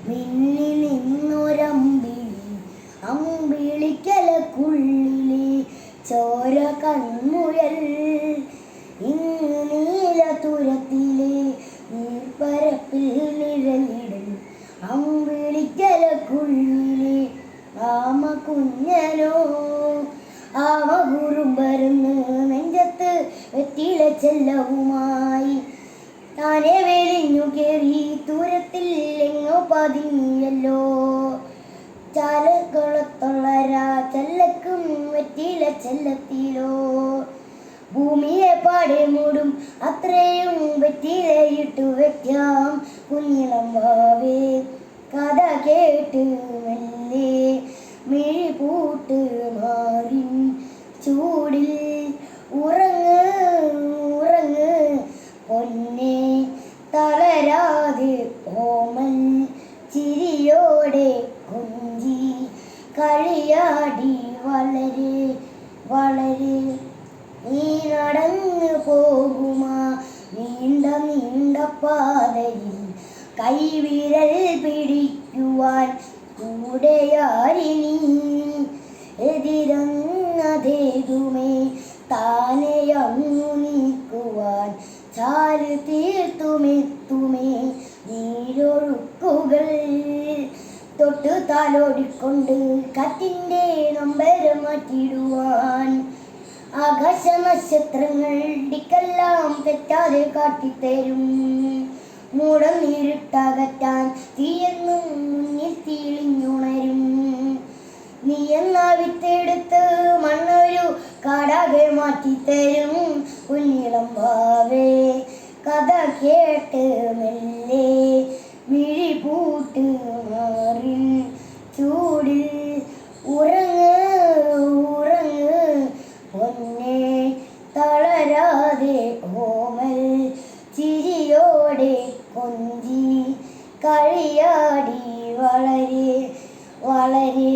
മിന്നി നിന്നൊരമ്പിളി അമ്പിളിക്കലക്കുള്ളിലെ ചോര കൺമുയൽ ഇന്ന് നീലതുരത്തിലെ നീർപ്പരപ്പിൽ നിഴലിടും അമ്പിളിക്കലക്കുള്ളിലെ ആമ കുഞ്ഞനോ ആമ കുറുമ്പരുന്ന് നെഞ്ചത്ത് വെറ്റില ചെല്ലവുമായി താനെ വെളിഞ്ഞു കേറി ദൂരത്തിൽ എങ്ങോ പതിങ്ങിയല്ലോ ചാലക്കുളത്തുള്ളരാ ചെല്ലക്കും വെറ്റില ചെല്ലത്തിലോ ഭൂമിയെ പാടെ മൂടും അത്രയും വെറ്റിലയിട്ടു വെക്കാം കുഞ്ഞിളം വാവേ കഥ കേട്ട് മെല്ലെ മിഴി പൂട്ട് മാറിൻ ചൂടിൽ ഉറങ്ങ് ഉറങ്ങ് പൊന്നെ തളരാതെ ഓമൽ ചിരിയോടെ കൊഞ്ചി കളിയാടി വളരെ വളരെ നീ നടന്നു പോകുമാ നീണ്ട നീണ്ട പാതയിൽ കൈവിരൽ പിടിക്കുവാൻ കൂടെയാരിനി എതിരങ്ങതേതുമേ താനെയങ്ങു നീക്കുവാൻ ചാല് തീർത്തുമെത്തുമേ നീരൊഴുക്കുകൾ തൊട്ടു താലോടിക്കൊണ്ട് കാറ്റിൻ്റെ നമ്പരം മാറ്റിടുവാൻ ആകാശ നക്ഷത്രങ്ങൾ ഡിക്കെല്ലാം തെറ്റാതെ കാട്ടിത്തരും മൂടം നീരിട്ടകറ്റാൻ തീയെന്നും മുന്നിൽ തീളിഞ്ഞുണരും നീ എന്നാ വിത്തെടുത്ത് മണ്ണൊരു കാടാകെ മാറ്റിത്തരും കുഞ്ഞിളം വാവേ കഥ കേട്ട് മെല്ലെ മിഴി പൂട്ട് മാറിൻ ചൂടിൽ ഉറങ്ങ് ഉറങ്ങ് പൊന്നെ തളരാതെ ഓമൽ ചിരിയോടെ കൊഞ്ചി കളിയാടി വളരെ വളരെ